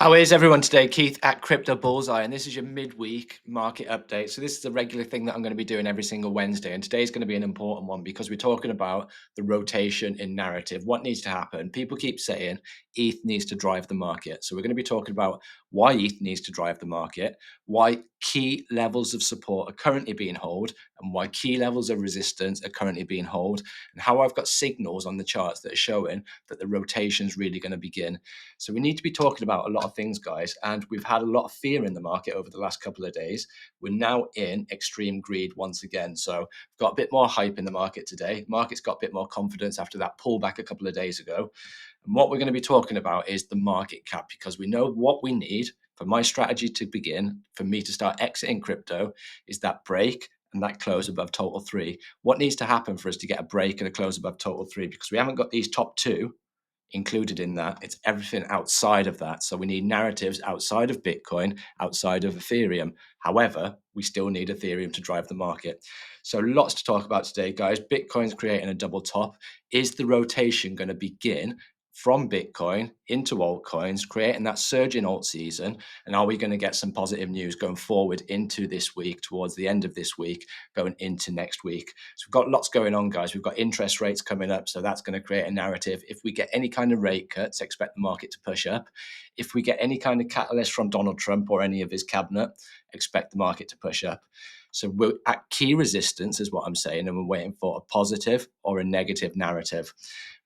How is everyone today? Keith at Crypto Bullseye, and this is your midweek market update. So this is a regular thing that I'm going to be doing every single Wednesday, and today's going to be an important one because we're talking about the rotation in narrative. What needs to happen? People keep saying ETH needs to drive the market. So we're going to be talking about why ETH needs to drive the market, why key levels of support are currently being held, and why key levels of resistance are currently being held, and how I've got signals on the charts that are showing that the rotation is really going to begin. So we need to be talking about a lot of things, guys, and we've had a lot of fear in the market over the last couple of days. We're now in extreme greed once again. So we've got a bit more hype in the market today. The market's got a bit more confidence after that pullback a couple of days ago. And what we're going to be talking about is the market cap, because we know what we need for my strategy to begin, for me to start exiting crypto, is that break and that close above total 3. What needs to happen for us to get a break and a close above total 3? Because we haven't got these top two included in that. It's everything outside of that. So we need narratives outside of Bitcoin, outside of Ethereum. However, we still need Ethereum to drive the market. So lots to talk about today, guys. Bitcoin's creating a double top. Is the rotation going to begin from Bitcoin into altcoins, creating that surge in Altseason? And are we going to get some positive news going forward into this week, towards the end of this week, going into next week? So we've got lots going on, guys. We've got interest rates coming up, so that's going to create a narrative. If we get any kind of rate cuts, expect the market to push up. If we get any kind of catalyst from Donald Trump or any of his cabinet, expect the market to push up. So we're at key resistance is what I'm saying, and we're waiting for a positive or a negative narrative.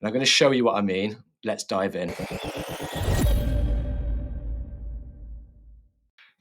And I'm going to show you what I mean. Let's dive in.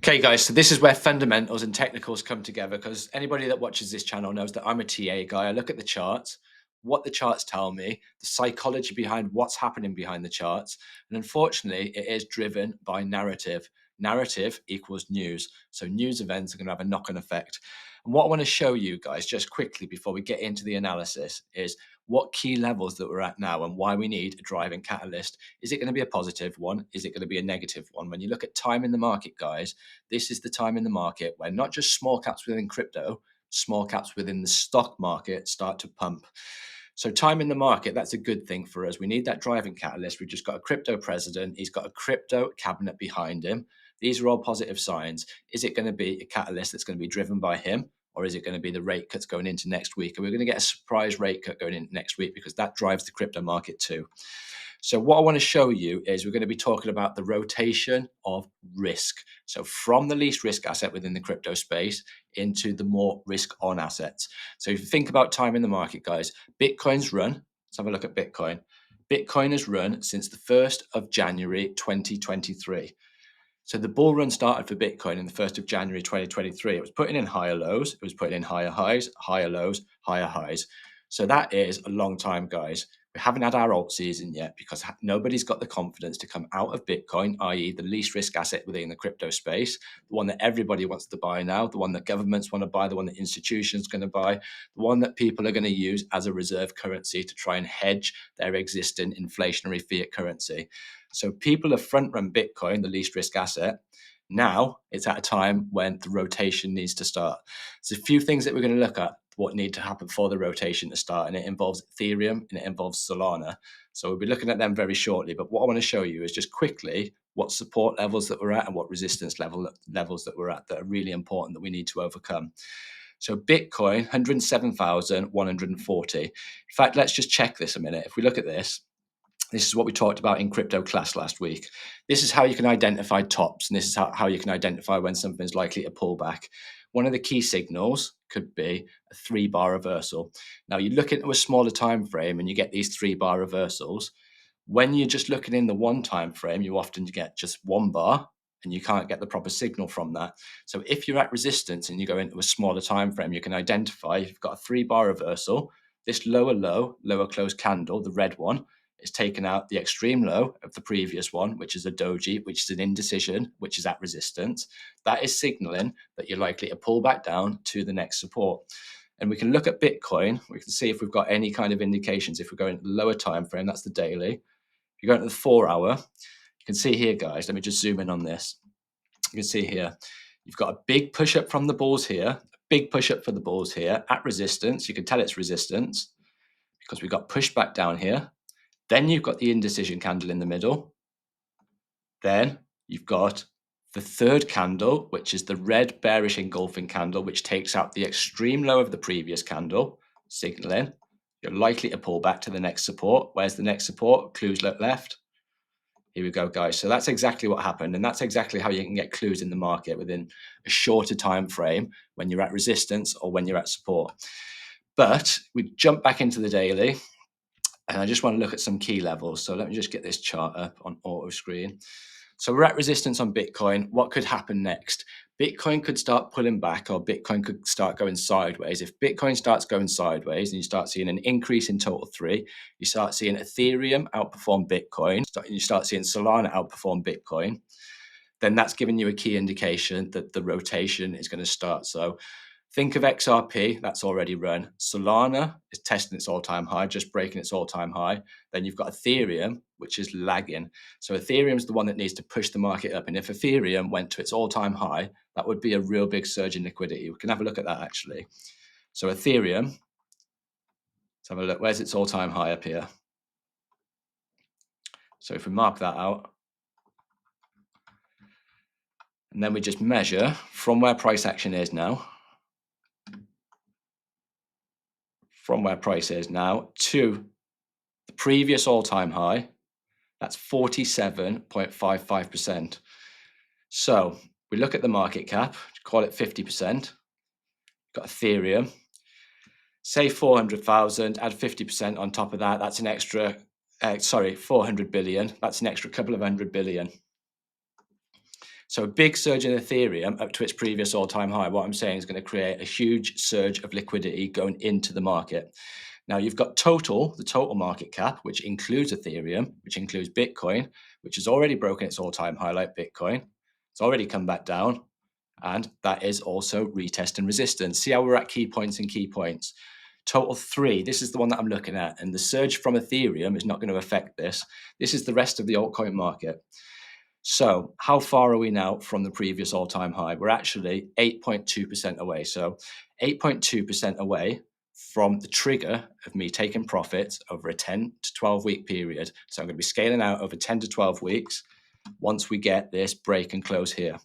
Okay, guys, so this is where fundamentals and technicals come together, because anybody that watches this channel knows that I'm a TA guy. I look at the charts, what the charts tell me, the psychology behind what's happening behind the charts. And unfortunately, it is driven by narrative. Narrative equals news. So news events are going to have a knock-on effect. And what I want to show you guys just quickly before we get into the analysis is what key levels that we're at now and why we need a driving catalyst. Is it going to be a positive one? Is it going to be a negative one? When you look at time in the market, guys, this is the time in the market where not just small caps within crypto, small caps within the stock market start to pump. So time in the market, that's a good thing for us. We need that driving catalyst. We've just got a crypto president. He's got a crypto cabinet behind him. These are all positive signs. Is it going to be a catalyst that's going to be driven by him? Or is it going to be the rate cuts going into next week? And we're going to get a surprise rate cut going into next week because that drives the crypto market too. So what I want to show you is we're going to be talking about the rotation of risk. So from the least risk asset within the crypto space into the more risk on assets. So if you think about time in the market, guys, Bitcoin's run, let's have a look at Bitcoin. Bitcoin has run since the 1st of January 2023. So the bull run started for Bitcoin in the 1st of January 2023. It was putting in higher lows, it was putting in higher highs, higher lows, higher highs. So that is a long time, guys. We haven't had our alt season yet because nobody's got the confidence to come out of Bitcoin, i.e. the least risk asset within the crypto space, the one that everybody wants to buy now, the one that governments want to buy, the one that institutions are going to buy, the one that people are going to use as a reserve currency to try and hedge their existing inflationary fiat currency. So people have front run Bitcoin, the least risk asset. Now it's at a time when the rotation needs to start. There's a few things that we're going to look at what need to happen for the rotation to start, and it involves Ethereum and it involves Solana. So we'll be looking at them very shortly. But what I want to show you is just quickly what support levels that we're at and what resistance levels that we're at that are really important that we need to overcome. So Bitcoin, 107,140. In fact, let's just check this a minute. If we look at this, this is what we talked about in crypto class last week. This is how you can identify tops, and this is how you can identify when something's likely to pull back. One of the key signals could be a 3-bar reversal. Now you look into a smaller time frame and you get these 3-bar reversals. When you're just looking in the one time frame, you often get just 1 bar and you can't get the proper signal from that. So if you're at resistance and you go into a smaller time frame, you can identify you've got a 3-bar reversal. This lower low, lower close candle, the red one, is taken out the extreme low of the previous one, which is a doji, which is an indecision, which is at resistance. That is signaling that you're likely to pull back down to the next support. And we can look at Bitcoin. We can see if we've got any kind of indications. If we're going to the lower time frame, that's the daily. If you go into the 4-hour, you can see here, guys, let me just zoom in on this. You can see here, you've got a big push up from the bulls here, a big push up for the bulls here at resistance. You can tell it's resistance because we got pushed back down here. Then you've got the indecision candle in the middle. Then You've got the third candle, which is the red bearish engulfing candle, which takes out the extreme low of the previous candle, signaling you're likely to pull back to the next support. Where's the next support? Clues look left. Here we go, guys. So that's exactly what happened. And that's exactly how you can get clues in the market within a shorter time frame when you're at resistance or when you're at support. But we jump back into the daily, and I just want to look at some key levels. So let me just get this chart up on auto screen. So we're at resistance on Bitcoin. What could happen next? Bitcoin could start pulling back, or Bitcoin could start going sideways. If Bitcoin starts going sideways and you start seeing an increase in total three, you start seeing Ethereum outperform Bitcoin, you start seeing Solana outperform Bitcoin, then that's giving you a key indication that the rotation is going to start. So think of XRP, that's already run. Solana is testing its all-time high, just breaking its all-time high. Then you've got Ethereum, which is lagging. So Ethereum is the one that needs to push the market up. And if Ethereum went to its all-time high, that would be a real big surge in liquidity. We can have a look at that actually. So Ethereum, let's have a look. Where's its all-time high up here? So if we mark that out, and then we just measure from where price action is now, to the previous all-time high, that's 47.55%. So we look at the market cap, call it 50%. Got Ethereum, say 400,000, add 50% on top of that. That's an extra, 400 billion. That's an extra couple of 100 billion. So a big surge in Ethereum up to its previous all-time high, what I'm saying is going to create a huge surge of liquidity going into the market. Now you've got the total market cap, which includes Ethereum, which includes Bitcoin, which has already broken its all-time high like Bitcoin. It's already come back down, and that is also retest and resistance. See how we're at key points and key points. Total three, this is the one that I'm looking at, and the surge from Ethereum is not going to affect this. This is the rest of the altcoin market. So how far are we now from the previous all-time high? We're actually 8.2% away. So 8.2% away from the trigger of me taking profits over a 10 to 12 week period. So I'm going to be scaling out over 10 to 12 weeks once we get this break and close here.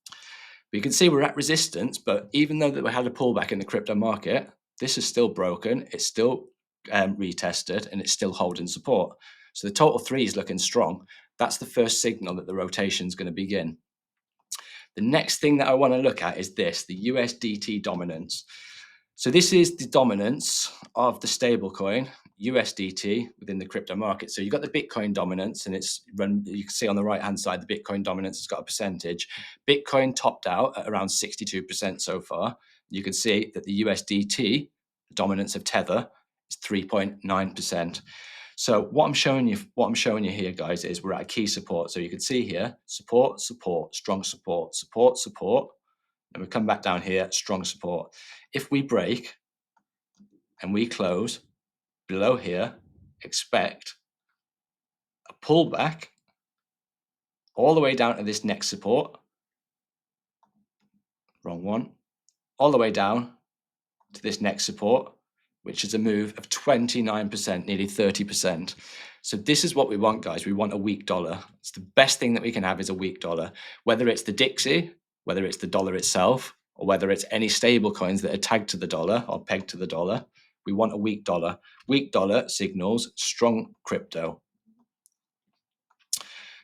But you can see we're at resistance, but even though that we had a pullback in the crypto market, this is still broken. It's still retested, and it's still holding support. So the total three is looking strong. That's the first signal that the rotation is going to begin. The next thing that I want to look at is this, the USDT dominance. So this is the dominance of the stablecoin USDT within the crypto market. So you've got the Bitcoin dominance, and it's run, you can see on the right hand side, the Bitcoin dominance has got a percentage. Bitcoin topped out at around 62% so far. You can see that the USDT, the dominance of Tether, is 3.9%. So what I'm showing you here, guys, is we're at a key support. So you can see here, support, strong support, support. And we come back down here, strong support. If we break and we close below here, expect a pullback all the way down to this next support. Wrong one. All the way down to this next support, which is a move of 29%, nearly 30%. So this is what we want, guys. We want a weak dollar. It's the best thing that we can have is a weak dollar, whether it's the Dixie, whether it's the dollar itself, or whether it's any stable coins that are tagged to the dollar or pegged to the dollar. We want a weak dollar. Weak dollar signals strong crypto.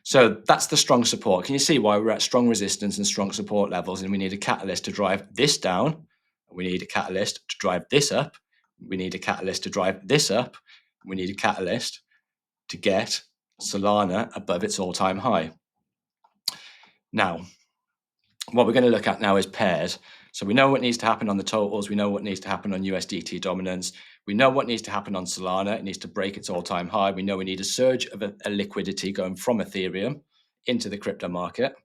So that's the strong support. Can you see why we're at strong resistance and strong support levels? And we need a catalyst to drive this down. We need a catalyst to drive this up. We need a catalyst to drive this up. We need a catalyst to get Solana above its all-time high. Now, what we're going to look at now is pairs. So we know what needs to happen on the totals. We know what needs to happen on USDT dominance. We know what needs to happen on Solana. It needs to break its all-time high. We know we need a surge of a liquidity going from Ethereum into the crypto market.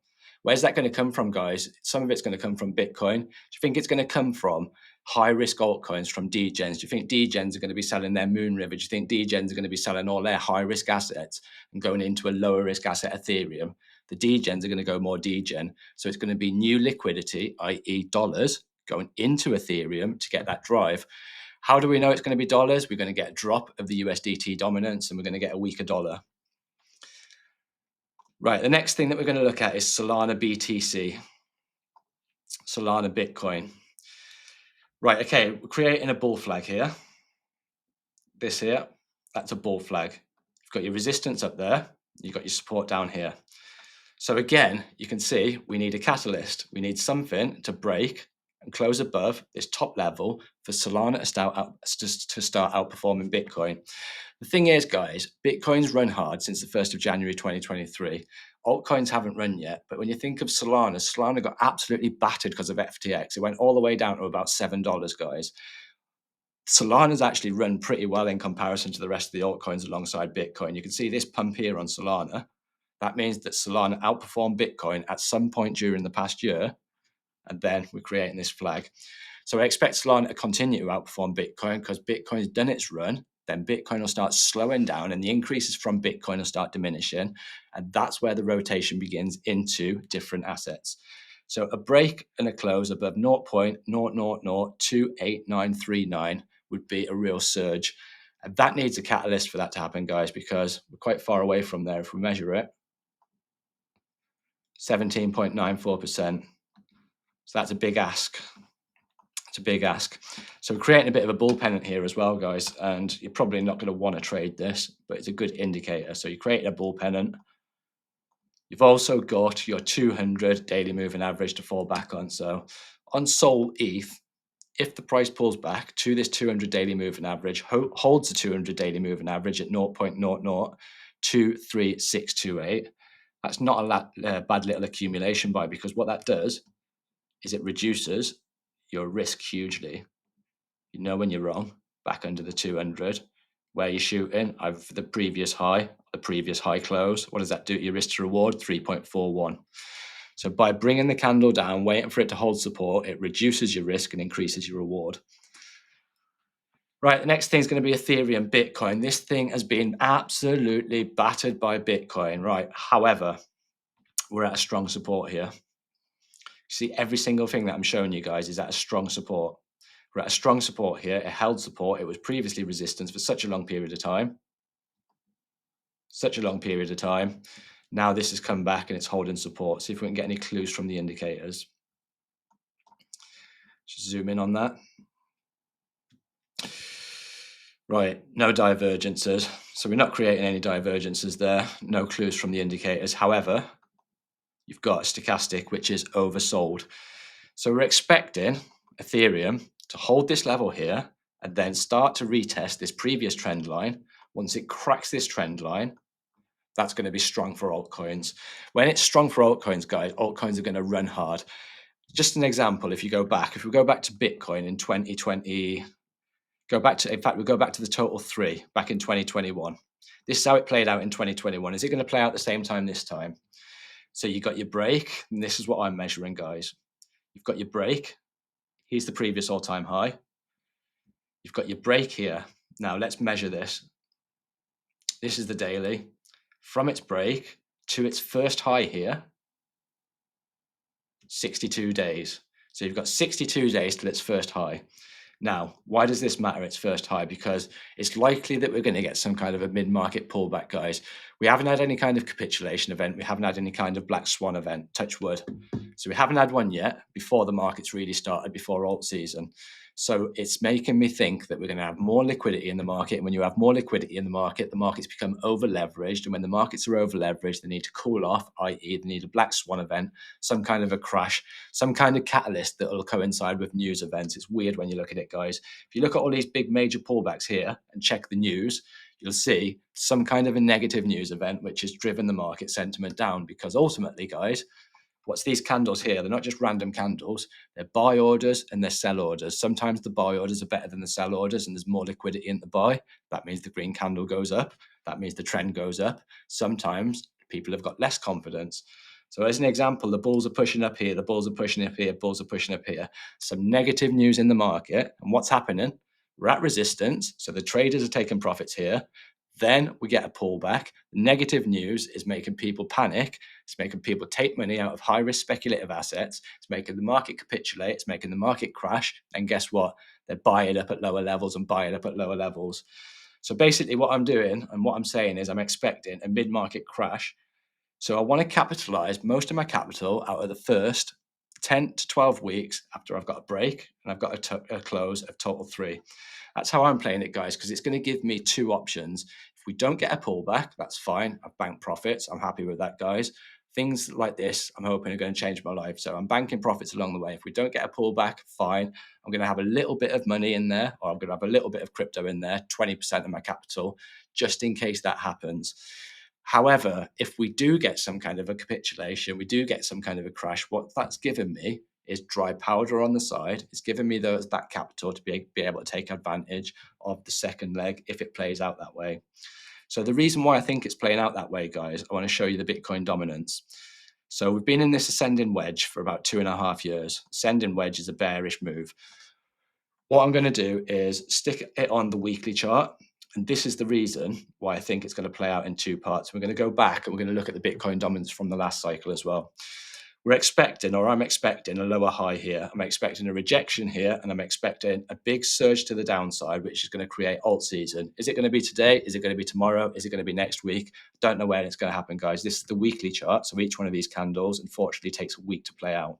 Where's that going to come from, guys? Some of it's going to come from Bitcoin. Do you think it's going to come from high-risk altcoins, from degens? Do you think degens are going to be selling their Moon River? Do you think degens are going to be selling all their high-risk assets and going into a lower-risk asset, Ethereum? The degens are going to go more degen. So it's going to be new liquidity, i.e. dollars, going into Ethereum to get that drive. How do we know it's going to be dollars? We're going to get a drop of the USDT dominance, and we're going to get a weaker dollar. Right, the next thing that we're going to look at is Solana BTC, Solana Bitcoin. Right, okay, we're creating a bull flag here. This here, that's a bull flag. You've got your resistance up there, you've got your support down here. So again, you can see we need a catalyst. We need something to break and close above this top level for Solana to start outperforming Bitcoin. The thing is, guys, Bitcoin's run hard since the 1st of January 2023. Altcoins haven't run yet, but when you think of Solana, Solana got absolutely battered because of FTX. It went all the way down to about $7, guys. Solana's actually run pretty well in comparison to the rest of the altcoins alongside Bitcoin. You can see this pump here on Solana. That means that Solana outperformed Bitcoin at some point during the past year, and then we're creating this flag. So I expect Solana to continue to outperform Bitcoin because Bitcoin's done its run. Then Bitcoin will start slowing down and the increases from Bitcoin will start diminishing. And that's where the rotation begins into different assets. So a break and a close above 0.000289939 would be a real surge. And that needs a catalyst for that to happen, guys, because we're quite far away from there if we measure it. 17.94%. So that's a big ask. It's a big ask. So we're creating a bit of a bull pennant here as well, guys, and you're probably not going to want to trade this, but it's a good indicator. So you create a bull pennant. You've also got your 200 daily moving average to fall back on. So on Sol ETH, if the price pulls back to this 200 daily moving average, holds the 200 daily moving average at 0.0023628, that's not a bad little accumulation buy, because what that does is it reduces your risk hugely. You know when you're wrong, back under the 200, where you're shooting, I've the previous high close. What does that do to your risk to reward? 3.41. So by bringing the candle down, waiting for it to hold support, it reduces your risk and increases your reward. Right, the next thing is going to be Ethereum, Bitcoin. This thing has been absolutely battered by Bitcoin, right? However, we're at a strong support here. See, every single thing that I'm showing you guys is at a strong support. We're at a strong support here. It held support. It was previously resistance for such a long period of time. Now this has come back and it's holding support. See if we can get any clues from the indicators. Just zoom in on that. Right, no divergences. So we're not creating any divergences there. No clues from the indicators. However, you've got a stochastic, which is oversold. So we're expecting Ethereum to hold this level here and then start to retest this previous trend line. Once it cracks this trend line, that's going to be strong for altcoins. When it's strong for altcoins, guys, altcoins are going to run hard. Just an example, if we go back to Bitcoin in 2020, we'll go back to the total 3 back in 2021. This is how it played out in 2021. Is it going to play out the same time this time? So you got your break, and this is what I'm measuring, guys. You've got your break. Here's the previous all-time high. You've got your break here. Now let's measure this. This is the daily. From its break to its first high here, 62 days. So you've got 62 days till its first high. Now, why does this matter, its first high? Because it's likely that we're going to get some kind of a mid-market pullback, guys. We haven't had any kind of capitulation event. We haven't had any kind of black swan event, touch wood. So we haven't had one yet before the markets really started, before Altseason. So it's making me think that we're going to have more liquidity in the market. And when you have more liquidity in the markets become over-leveraged. And when the markets are over-leveraged, they need to cool off, i.e. they need a black swan event, some kind of a crash, some kind of catalyst that will coincide with news events. It's weird when you look at it, guys. If you look at all these big major pullbacks here and check the news, you'll see some kind of a negative news event which has driven the market sentiment down, because ultimately, guys, what's these candles here? They're not just random candles. They're buy orders and they're sell orders. Sometimes the buy orders are better than the sell orders and there's more liquidity in the buy. That means the green candle goes up. That means the trend goes up. Sometimes people have got less confidence. So as an example, the bulls are pushing up here, the bulls are pushing up here, bulls are pushing up here. Some negative news in the market. And what's happening? We're at resistance. So the traders are taking profits here. Then we get a pullback. Negative news is making people panic. It's making people take money out of high-risk speculative assets. It's making the market capitulate. It's making the market crash. And guess what? They buy it up at lower levels and buy it up at lower levels. So basically what I'm doing and what I'm saying is I'm expecting a mid-market crash So I want to capitalize most of my capital out of the first 10 to 12 weeks after I've got a break and I've got a close of total 3. That's how I'm playing it, guys, because it's going to give me 2 options. If we don't get a pullback, that's fine. I've banked profits. I'm happy with that, guys. Things like this, I'm hoping are going to change my life. So I'm banking profits along the way. If we don't get a pullback, fine. I'm going to have a little bit of money in there, or I'm going to have a little bit of crypto in there, 20% of my capital, just in case that happens. However, if we do get some kind of a capitulation, we do get some kind of a crash, what that's given me is dry powder on the side. It's given me that capital to be able to take advantage of the second leg if it plays out that way. So the reason why I think it's playing out that way, guys, I want to show you the Bitcoin dominance. So we've been in this ascending wedge for about 2.5 years. Ascending wedge is a bearish move. What I'm going to do is stick it on the weekly chart. And this is the reason why I think it's going to play out in 2 parts. We're going to go back and we're going to look at the Bitcoin dominance from the last cycle as well. We're expecting, or I'm expecting, a lower high here. I'm expecting a rejection here, and I'm expecting a big surge to the downside, which is going to create Altseason. Is it going to be today? Is it going to be tomorrow? Is it going to be next week? Don't know when it's going to happen, guys. This is the weekly chart, so each one of these candles, unfortunately, takes a week to play out.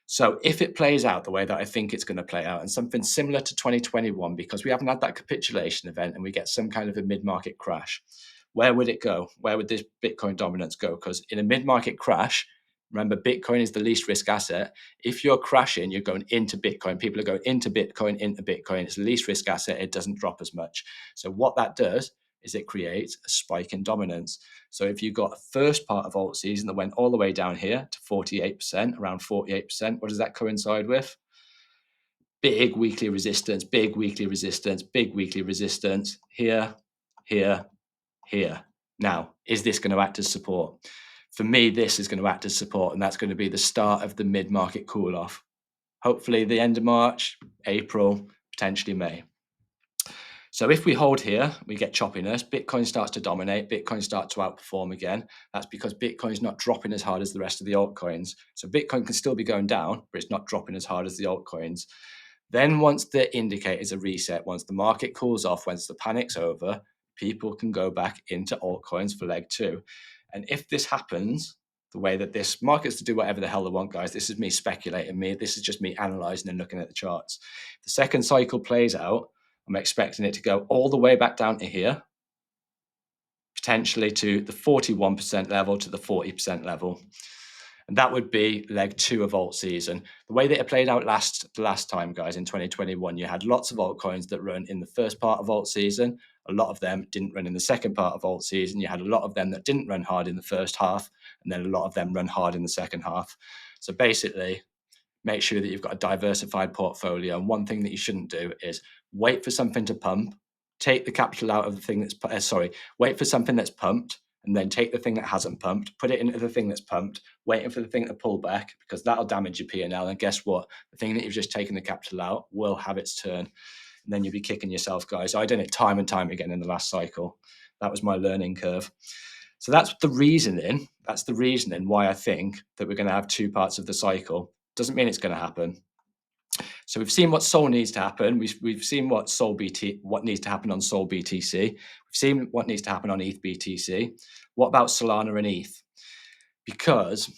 So if it plays out the way that I think it's going to play out, and something similar to 2021, because we haven't had that capitulation event and we get some kind of a mid-market crash, where would it go? Where would this Bitcoin dominance go? Because in a mid-market crash, remember, Bitcoin is the least risk asset. If you're crashing, you're going into Bitcoin. People are going into Bitcoin. It's the least risk asset. It doesn't drop as much. So what that does is it creates a spike in dominance. So if you got a first part of Altseason that went all the way down here to 48%, around 48%, what does that coincide with? Big weekly resistance, big weekly resistance, big weekly resistance, here, here, here. Now, is this going to act as support? For me, this is going to act as support, and that's going to be the start of the mid-market cool-off. Hopefully the end of March, April, potentially May. So if we hold here, we get choppiness, Bitcoin starts to dominate, Bitcoin starts to outperform again. That's because Bitcoin is not dropping as hard as the rest of the altcoins. So Bitcoin can still be going down, but it's not dropping as hard as the altcoins. Then once the indicators are reset, once the market cools off, once the panic's over, people can go back into altcoins for leg 2. And if this happens, the way that this market's to do whatever the hell they want, guys, this is me speculating, this is just me analyzing and looking at the charts. If the second cycle plays out, I'm expecting it to go all the way back down to here, potentially to the 41% level, to the 40% level. And that would be leg 2 of Altseason. The way that it played out the last time, guys, in 2021, you had lots of altcoins that run in the first part of Altseason. A lot of them didn't run in the second part of Altseason. You had a lot of them that didn't run hard in the first half, and then a lot of them run hard in the second half. So basically, make sure that you've got a diversified portfolio. And one thing that you shouldn't do is wait for something to pump, take the capital out of the thing that's, wait for something that's pumped, and then take the thing that hasn't pumped, put it into the thing that's pumped, waiting for the thing to pull back, because that'll damage your P&L. And guess what? The thing that you've just taken the capital out will have its turn. And then you'll be kicking yourself, guys. I've done it time and time again in the last cycle. That was my learning curve. So that's the reasoning. That's the reasoning why I think that we're going to have 2 parts of the cycle. Doesn't mean it's going to happen. So we've seen what Sol needs to happen. We've seen what needs to happen on Sol BTC. We've seen what needs to happen on ETH BTC. What about Solana and ETH? Because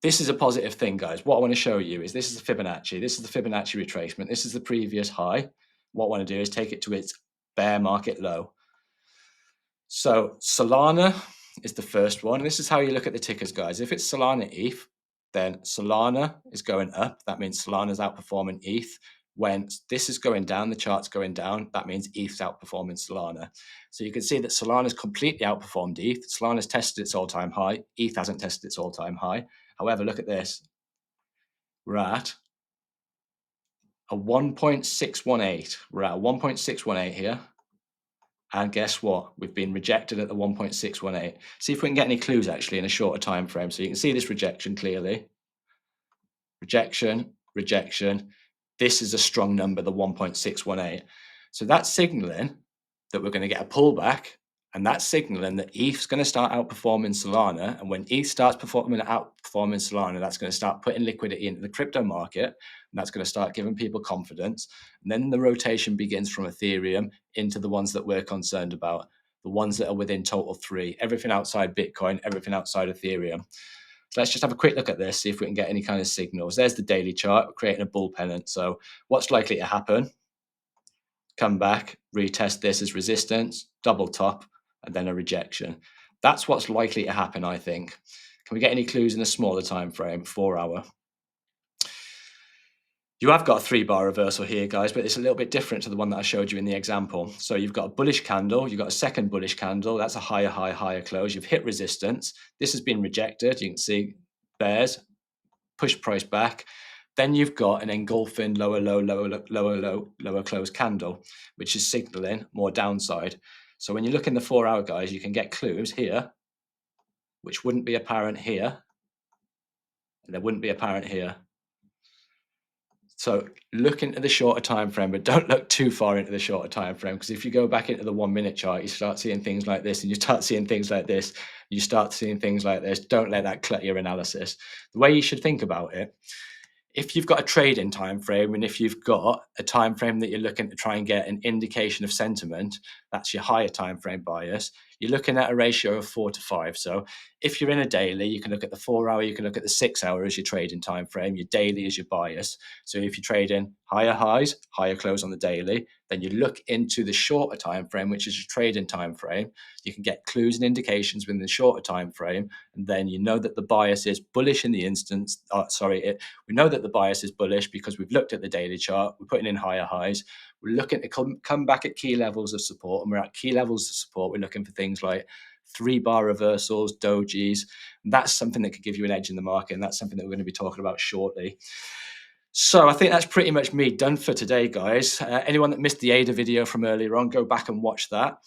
this is a positive thing, guys. What I want to show you is this is the Fibonacci. This is the Fibonacci retracement. This is the previous high. What I want to do is take it to its bear market low. So Solana is the first one. This is how you look at the tickers, guys. If it's Solana ETH, then Solana is going up. That means Solana's outperforming ETH. When this is going down, the chart's going down, that means ETH's outperforming Solana. So you can see that Solana's completely outperformed ETH. Solana's tested its all-time high. ETH hasn't tested its all-time high. However, look at this. We're at a 1.618. We're at a 1.618 here. And guess what? We've been rejected at the 1.618. See if we can get any clues actually in a shorter time frame. So you can see this rejection clearly. Rejection, rejection. This is a strong number, the 1.618. So that's signaling that we're going to get a pullback, and that's signaling that ETH's going to start outperforming Solana. And when ETH starts outperforming Solana, that's going to start putting liquidity into the crypto market, and that's going to start giving people confidence. And then the rotation begins from Ethereum into the ones that we're concerned about, the ones that are within total 3, everything outside Bitcoin, everything outside Ethereum. So let's just have a quick look at this, see if we can get any kind of signals. There's the daily chart, creating a bull pennant. So what's likely to happen? Come back, retest this as resistance, double top, and then a rejection. That's what's likely to happen, I think. Can we get any clues in a smaller time frame, 4 hour? You have got a 3-bar reversal here, guys, but it's a little bit different to the one that I showed you in the example. So you've got a bullish candle, you've got a second bullish candle, that's a higher high, higher close. You've hit resistance. This has been rejected. You can see bears, push price back. Then you've got an engulfing lower low, lower low, lower low, lower close candle, which is signaling more downside. So when you look in the 4 hour, guys, you can get clues here, which wouldn't be apparent here, and they wouldn't be apparent here. So look into the shorter time frame, but don't look too far into the shorter time frame, because if you go back into the 1 minute chart, you start seeing things like this, and you start seeing things like this, you start seeing things like this. Don't let that clutter your analysis. The way you should think about it, if you've got a trading time frame, and if you've got a time frame that you're looking to try and get an indication of sentiment, that's your higher time frame bias. You're looking at a ratio of 4 to 5. So if you're in a daily, you can look at the 4 hour, you can look at the 6 hour as your trading time frame. Your daily is your bias. So if you're trading higher highs, higher close on the daily, then you look into the shorter time frame, which is your trading time frame. You can get clues and indications within the shorter time frame, and then you know that the bias is bullish in the instance. We know that the bias is bullish because we've looked at the daily chart. We're putting in higher highs. We're looking to come back at key levels of support, and we're at key levels of support. We're looking for things like 3-bar reversals, dojis. And that's something that could give you an edge in the market, and that's something that we're going to be talking about shortly. So I think that's pretty much me done for today, guys. Anyone that missed the ADA video from earlier on, go back and watch that.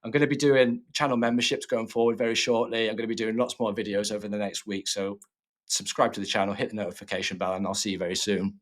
I'm going to be doing channel memberships going forward very shortly. I'm going to be doing lots more videos over the next week. So subscribe to the channel, hit the notification bell, and I'll see you very soon.